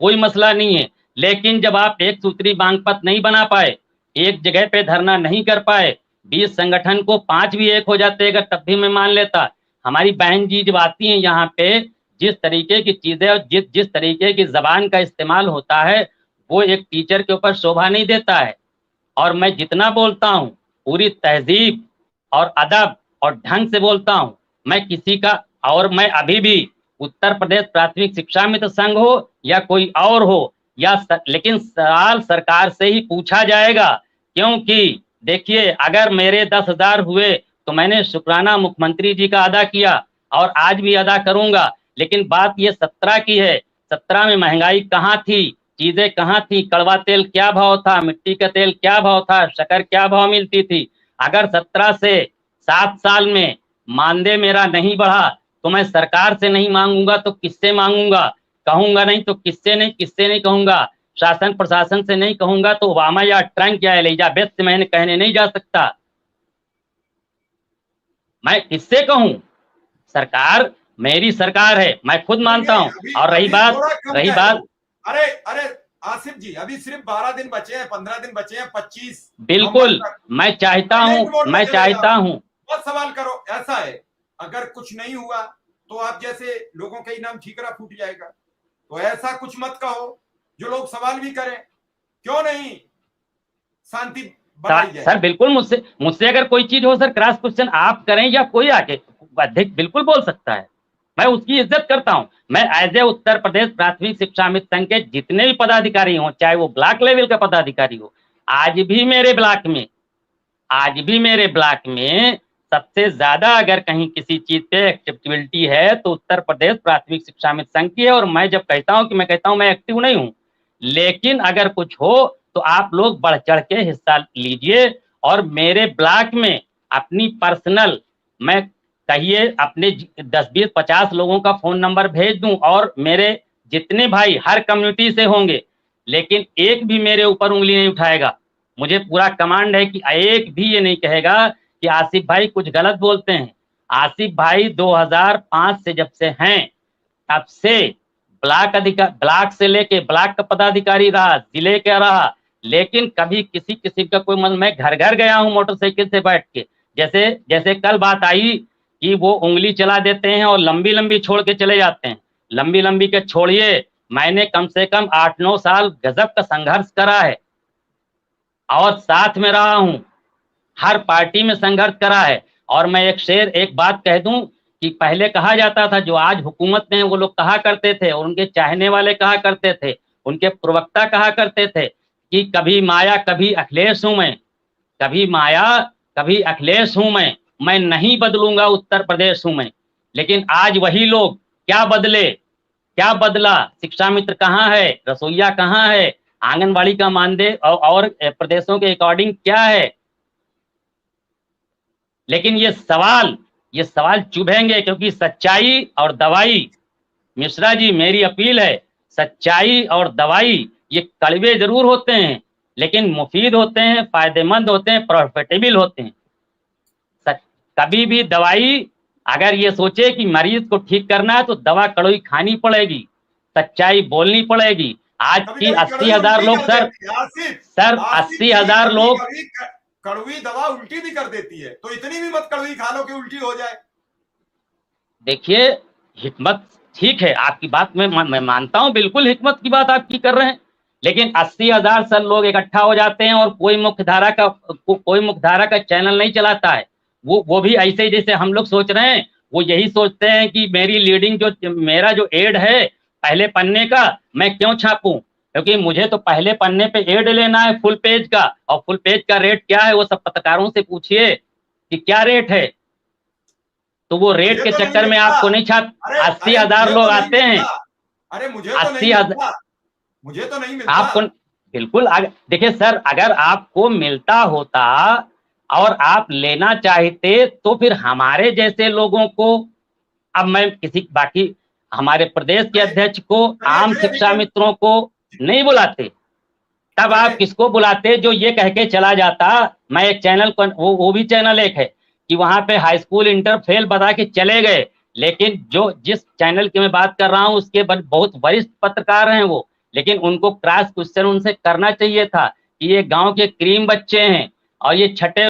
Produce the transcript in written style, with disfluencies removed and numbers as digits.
कोई मसला नहीं है। लेकिन जब आप एक सूत्री मांग पत्र नहीं बना पाए, एक जगह पे धरना नहीं कर पाए, 20 संगठन को 5 भी एक हो जाते अगर, तब भी मैं मान लेता। हमारी बहन जी जब आती हैं यहाँ पे, जिस तरीके की चीजें और जिस जिस तरीके की जबान का इस्तेमाल होता है, वो एक टीचर के ऊपर शोभा नहीं देता है। और मैं जितना बोलता हूँ पूरी तहजीब और अदब और ढंग से बोलता हूँ। मैं किसी का, और मैं अभी भी उत्तर प्रदेश प्राथमिक शिक्षा मित्र संघ हो या कोई और हो, लेकिन सवाल सरकार से ही पूछा जाएगा। क्योंकि देखिए, अगर मेरे 10,000 हुए तो मैंने शुक्राना मुख्यमंत्री जी का अदा किया और आज भी अदा करूंगा। लेकिन बात ये 17 की है। 17 में महंगाई कहाँ थी, चीजें कहाँ थी, कड़वा तेल क्या भाव था, मिट्टी का तेल क्या भाव था, शक्कर क्या भाव मिलती थी। अगर 17 से 7 साल में मानदेय मेरा नहीं बढ़ा तो मैं सरकार से नहीं मांगूंगा तो किससे मांगूंगा? कहूंगा नहीं तो किससे नहीं कहूंगा? शासन प्रशासन से नहीं कहूंगा तो ओबामा या ट्रंप या एलिजाबेथ से मैंने कहने नहीं जा सकता। मैं किससे कहूं? सरकार मेरी सरकार है, मैं खुद मानता हूं। और रही बात अरे अरे आसिफ जी, अभी सिर्फ 12 दिन बचे हैं, 15 दिन बचे हैं, 25। बिल्कुल, मैं चाहता हूं बहुत सवाल करो। ऐसा है, अगर कुछ नहीं हुआ तो आप जैसे लोगों का ही नाम ठीकरा फूट जाएगा। तो ऐसा कुछ मत कहो जो लोग सवाल भी करें। क्यों नहीं शांति बढ़ाई जाए? सर बिल्कुल, मुझसे अगर कोई चीज हो सर, क्रॉस क्वेश्चन आप करें या कोई आके अध्यक्ष बिल्कुल बोल सकता है, मैं उसकी इज्जत करता हूं। मैं एज ए उत्तर प्रदेश प्राथमिक शिक्षा मित्र संघ के जितने भी पदाधिकारी हों, चाहे वो ब्लॉक लेवल का पदाधिकारी हो, आज भी मेरे ब्लॉक में सबसे ज्यादा अगर कहीं किसी चीज पे एक्टिविटी है तो उत्तर प्रदेश प्राथमिक शिक्षा मित्र संघ की है। और मैं जब कहता हूं मैं एक्टिव नहीं हूं, लेकिन अगर कुछ हो तो आप लोग बढ़ चढ़ के हिस्सा लीजिए। और मेरे ब्लॉक में अपनी पर्सनल, मैं कहिए अपने 10-20-50 लोगों का फोन नंबर भेज दूं और मेरे जितने भाई हर कम्युनिटी से होंगे, लेकिन एक भी मेरे ऊपर उंगली नहीं उठाएगा। मुझे पूरा कमांड है कि एक भी ये नहीं कहेगा कि आसिफ भाई कुछ गलत बोलते हैं। आसिफ भाई 2005 से जब से हैं तब से ब्लॉक से लेके ब्लॉक का पदाधिकारी रहा, जिले का रहा, लेकिन कभी किसी किसी का कोई मैं घर घर गया हूं मोटरसाइकिल से बैठ के। जैसे जैसे कल बात आई कि वो उंगली चला देते हैं और लंबी लंबी छोड़ के चले जाते हैं। लंबी लंबी के छोड़िए, मैंने कम से कम 8-9 साल गजब का संघर्ष करा है और साथ में रहा हूं, हर पार्टी में संघर्ष करा है। और मैं एक बात कह दूं कि पहले कहा जाता था, जो आज हुकूमत में वो लोग कहा करते थे और उनके चाहने वाले कहा करते थे, उनके प्रवक्ता कहा करते थे कि कभी माया कभी अखिलेश हूं मैं, कभी माया कभी अखिलेश हूं मैं नहीं बदलूंगा, उत्तर प्रदेश हूं मैं। लेकिन आज वही लोग क्या क्या बदला? शिक्षा मित्र कहाँ है, रसोईया कहाँ है, आंगनबाड़ी का मानदेय और प्रदेशों के अकॉर्डिंग क्या है? लेकिन ये सवाल चुभेंगे, क्योंकि सच्चाई और दवाई, मिश्रा जी मेरी अपील है, सच्चाई और दवाई ये कड़वे जरूर होते हैं लेकिन मुफीद होते हैं, फायदेमंद होते हैं, प्रॉफिटेबल होते हैं। कभी भी दवाई अगर ये सोचे कि मरीज को ठीक करना है तो दवा कड़वी खानी पड़ेगी, सच्चाई बोलनी पड़ेगी। आज की 80,000 लोग सर 80,000 लोग कड़वी दवा उल्टी भी कर देती है, तो इतनी भी मत कड़वी खा लो कि उल्टी हो जाए। देखिए, हिकमत ठीक है आपकी बात में, मैं मानता हूं, बिल्कुल हिकमत की बात आपकी कर रहे हैं, लेकिन 80,000 सर लोग इकट्ठा हो जाते हैं और कोई मुख्यधारा का चैनल नहीं चलाता है। वो भी ऐसे ही जैसे हम लोग सोच रहे हैं, वो यही सोचते हैं कि मेरी लीडिंग मेरा जो एड है पहले पन्ने का, मैं क्यों छापूं? क्योंकि मुझे तो पहले पन्ने पे एड लेना है फुल पेज का, और फुल पेज का रेट क्या है वो सब पत्रकारों से पूछिए कि क्या रेट है। तो वो रेट के चक्कर में आपको नहीं छाप, 80,000 लोग आते हैं। अरे मुझे तो नहीं मिलता आपको बिल्कुल। देखिए सर, अगर आपको मिलता होता और आप लेना चाहते तो फिर हमारे जैसे लोगों को, अब मैं किसी बाकी हमारे प्रदेश के अध्यक्ष को, आम शिक्षा मित्रों को नहीं बुलाते, तब आप किसको बुलाते जो ये कह के चला जाता? मैं एक चैनल को, वो भी चैनल एक है कि वहां पे हाई स्कूल इंटर फेल बता के चले गए, लेकिन जिस चैनल की मैं बात कर रहा हूं उसके बहुत वरिष्ठ पत्रकार हैं वो, लेकिन उनको क्रॉस क्वेश्चन उनसे करना चाहिए था कि ये गांव के क्रीम बच्चे हैं और ये छठे